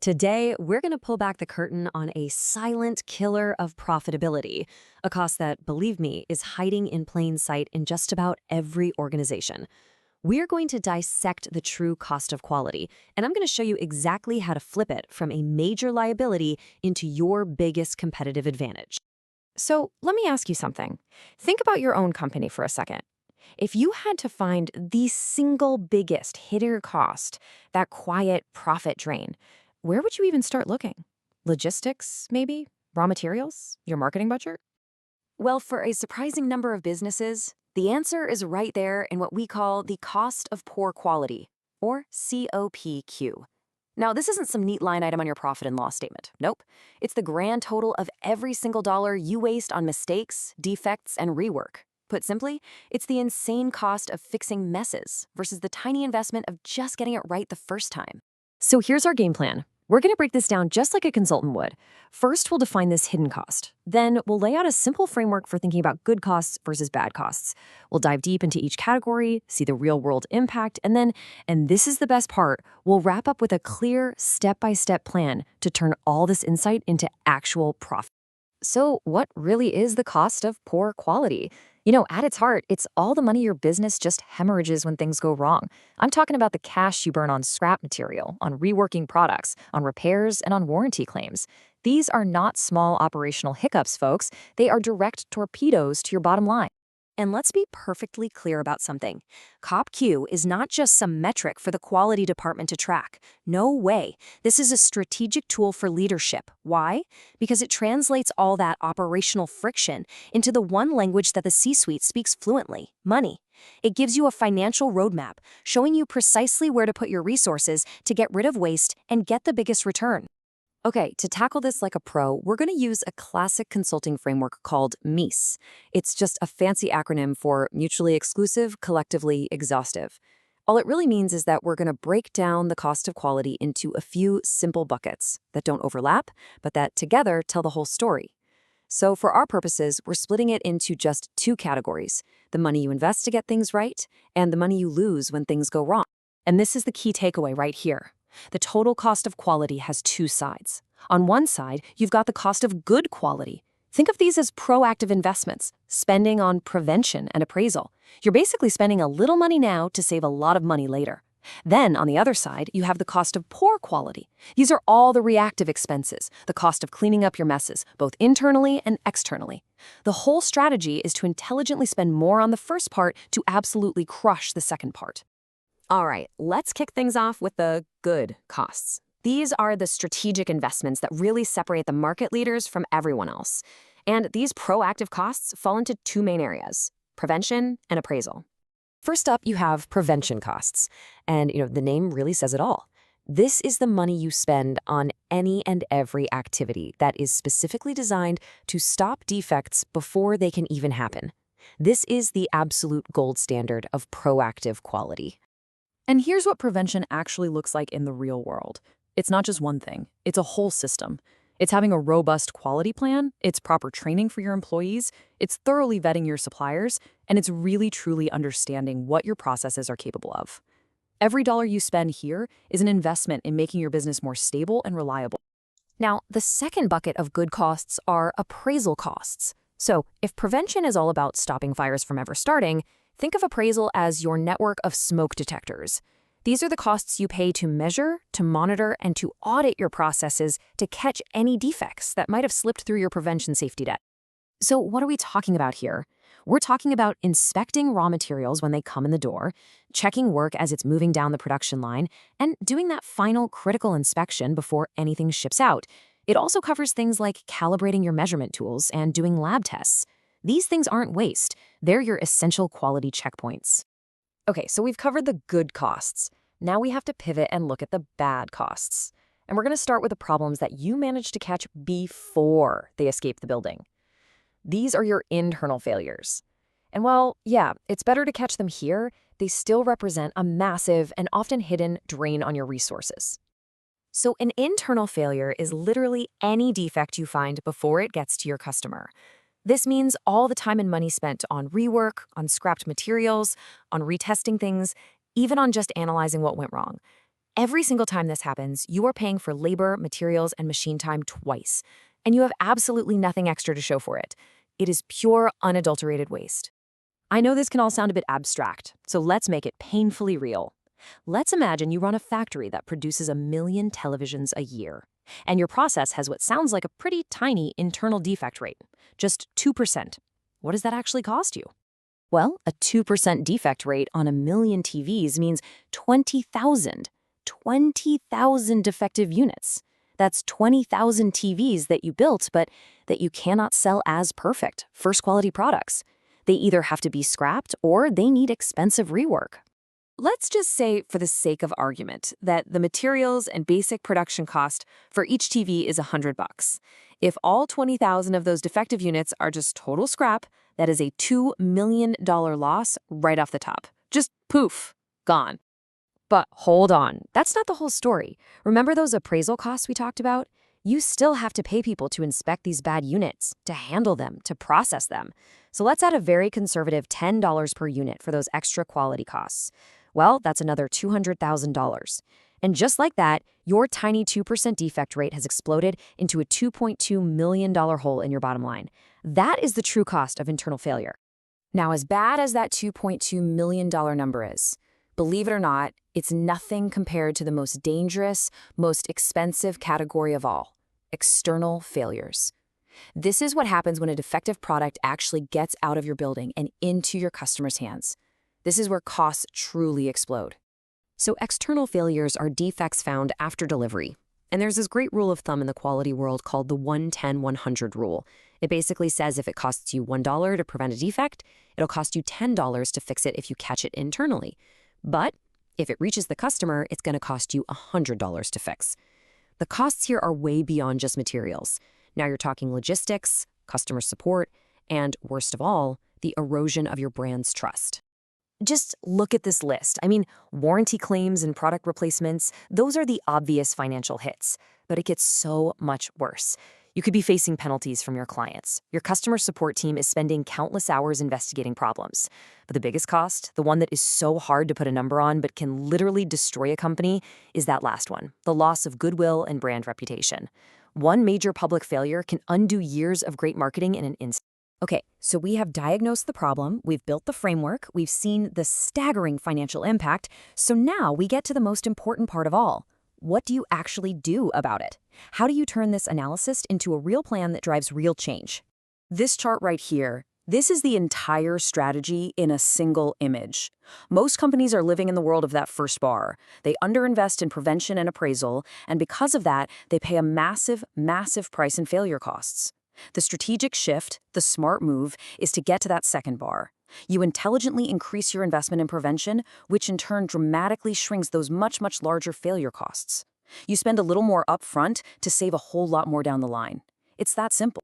Today, we're going to pull back the curtain on a silent killer of profitability, a cost that, believe me, is hiding in plain sight in just about every organization. We're going to dissect the true cost of quality, and I'm going to show you exactly how to flip it from a major liability into your biggest competitive advantage. So let me ask you something. Think about your own company for a second. If you had to find the single biggest hidden cost, that quiet profit drain, where would you even start looking? Logistics, maybe? Raw materials? Your marketing budget? Well, for a surprising number of businesses, the answer is right there in what we call the cost of poor quality, or COPQ. Now, this isn't some neat line item on your profit and loss statement. Nope. It's the grand total of every single dollar you waste on mistakes, defects, and rework. Put simply, it's the insane cost of fixing messes versus the tiny investment of just getting it right the first time. So here's our game plan. We're going to break this down just like a consultant would. First, we'll define this hidden cost. Then, we'll lay out a simple framework for thinking about good costs versus bad costs. We'll dive deep into each category, see the real-world impact, and then, and this is the best part, we'll wrap up with a clear, step-by-step plan to turn all this insight into actual profit. So, what really is the cost of poor quality? At its heart, it's all the money your business just hemorrhages when things go wrong. I'm talking about the cash you burn on scrap material, on reworking products, on repairs, and on warranty claims. These are not small operational hiccups, folks. They are direct torpedoes to your bottom line. And let's be perfectly clear about something. COPQ is not just some metric for the quality department to track. No way. This is a strategic tool for leadership. Why? Because it translates all that operational friction into the one language that the C-suite speaks fluently: money. It gives you a financial roadmap, showing you precisely where to put your resources to get rid of waste and get the biggest return. Okay, to tackle this like a pro, we're going to use a classic consulting framework called MEIS. It's just a fancy acronym for mutually exclusive, collectively exhaustive. All it really means is that we're going to break down the cost of quality into a few simple buckets that don't overlap, but that together tell the whole story. So for our purposes, we're splitting it into just two categories: the money you invest to get things right and the money you lose when things go wrong. And this is the key takeaway right here. The total cost of quality has two sides. On one side, you've got the cost of good quality. Think of these as proactive investments, spending on prevention and appraisal. You're basically spending a little money now to save a lot of money later. Then, on the other side, you have the cost of poor quality. These are all the reactive expenses, the cost of cleaning up your messes, both internally and externally. The whole strategy is to intelligently spend more on the first part to absolutely crush the second part. All right, let's kick things off with the good costs. These are the strategic investments that really separate the market leaders from everyone else. And these proactive costs fall into two main areas: prevention and appraisal. First up, you have prevention costs. And, the name really says it all. This is the money you spend on any and every activity that is specifically designed to stop defects before they can even happen. This is the absolute gold standard of proactive quality. And here's what prevention actually looks like in the real world. It's not just one thing, it's a whole system. It's having a robust quality plan, it's proper training for your employees, it's thoroughly vetting your suppliers, and it's really truly understanding what your processes are capable of. Every dollar you spend here is an investment in making your business more stable and reliable. Now, the second bucket of good costs are appraisal costs. So, if prevention is all about stopping fires from ever starting, think of appraisal as your network of smoke detectors. These are the costs you pay to measure, to monitor, and to audit your processes to catch any defects that might have slipped through your prevention safety net. So what are we talking about here? We're talking about inspecting raw materials when they come in the door, checking work as it's moving down the production line, and doing that final critical inspection before anything ships out. It also covers things like calibrating your measurement tools and doing lab tests. These things aren't waste. They're your essential quality checkpoints. Okay, so we've covered the good costs. Now we have to pivot and look at the bad costs. And we're going to start with the problems that you managed to catch before they escape the building. These are your internal failures. And while, yeah, it's better to catch them here, they still represent a massive and often hidden drain on your resources. So an internal failure is literally any defect you find before it gets to your customer. This means all the time and money spent on rework, on scrapped materials, on retesting things, even on just analyzing what went wrong. Every single time this happens, you are paying for labor, materials, and machine time twice, and you have absolutely nothing extra to show for it. It is pure, unadulterated waste. I know this can all sound a bit abstract, so let's make it painfully real. Let's imagine you run a factory that produces 1 million televisions a year, and your process has what sounds like a pretty tiny internal defect rate, just 2%. What does that actually cost you? Well, a 2% defect rate on 1 million TVs means 20,000 defective units. That's 20,000 TVs that you built, but that you cannot sell as perfect, first-quality products. They either have to be scrapped or they need expensive rework. Let's just say, for the sake of argument, that the materials and basic production cost for each TV is $100. If all 20,000 of those defective units are just total scrap, that is a $2 million loss right off the top. Just poof, gone. But hold on, that's not the whole story. Remember those appraisal costs we talked about? You still have to pay people to inspect these bad units, to handle them, to process them. So let's add a very conservative $10 per unit for those extra quality costs. Well, that's another $200,000. And just like that, your tiny 2% defect rate has exploded into a $2.2 million hole in your bottom line. That is the true cost of internal failure. Now, as bad as that $2.2 million number is, believe it or not, it's nothing compared to the most dangerous, most expensive category of all: external failures. This is what happens when a defective product actually gets out of your building and into your customers' hands. This is where costs truly explode. So external failures are defects found after delivery. And there's this great rule of thumb in the quality world called the 1-10-100 rule. It basically says if it costs you $1 to prevent a defect, it'll cost you $10 to fix it if you catch it internally. But if it reaches the customer, it's going to cost you $100 to fix. The costs here are way beyond just materials. Now you're talking logistics, customer support, and worst of all, the erosion of your brand's trust. Just look at this list. I mean, warranty claims and product replacements, those are the obvious financial hits. But it gets so much worse. You could be facing penalties from your clients. Your customer support team is spending countless hours investigating problems. But the biggest cost, the one that is so hard to put a number on but can literally destroy a company, is that last one: the loss of goodwill and brand reputation. One major public failure can undo years of great marketing in an instant. Okay, so we have diagnosed the problem, we've built the framework, we've seen the staggering financial impact, so now we get to the most important part of all. What do you actually do about it? How do you turn this analysis into a real plan that drives real change? This chart right here, this is the entire strategy in a single image. Most companies are living in the world of that first bar. They underinvest in prevention and appraisal, and because of that, they pay a massive, massive price in failure costs. The strategic shift, the smart move, is to get to that second bar. You intelligently increase your investment in prevention, which in turn dramatically shrinks those much, much larger failure costs. You spend a little more upfront to save a whole lot more down the line. It's that simple.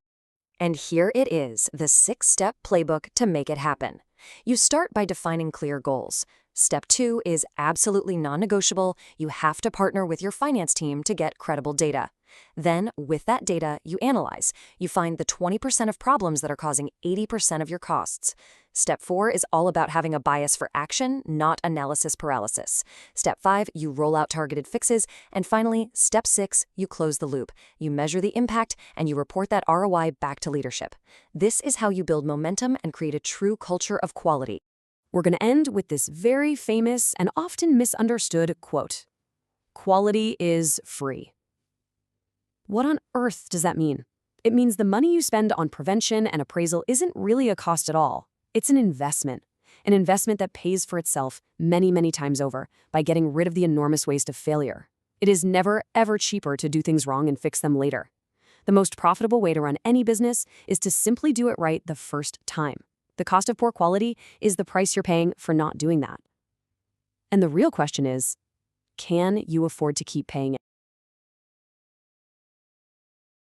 And here it is, the 6-step playbook to make it happen. You start by defining clear goals. Step 2 is absolutely non-negotiable. You have to partner with your finance team to get credible data. Then, with that data, you analyze. You find the 20% of problems that are causing 80% of your costs. Step 4 is all about having a bias for action, not analysis paralysis. Step 5, you roll out targeted fixes. And finally, Step 6, you close the loop. You measure the impact, and you report that ROI back to leadership. This is how you build momentum and create a true culture of quality. We're going to end with this very famous and often misunderstood quote: "Quality is free." What on earth does that mean? It means the money you spend on prevention and appraisal isn't really a cost at all. It's an investment that pays for itself many, many times over by getting rid of the enormous waste of failure. It is never, ever cheaper to do things wrong and fix them later. The most profitable way to run any business is to simply do it right the first time. The cost of poor quality is the price you're paying for not doing that. And the real question is, can you afford to keep paying it?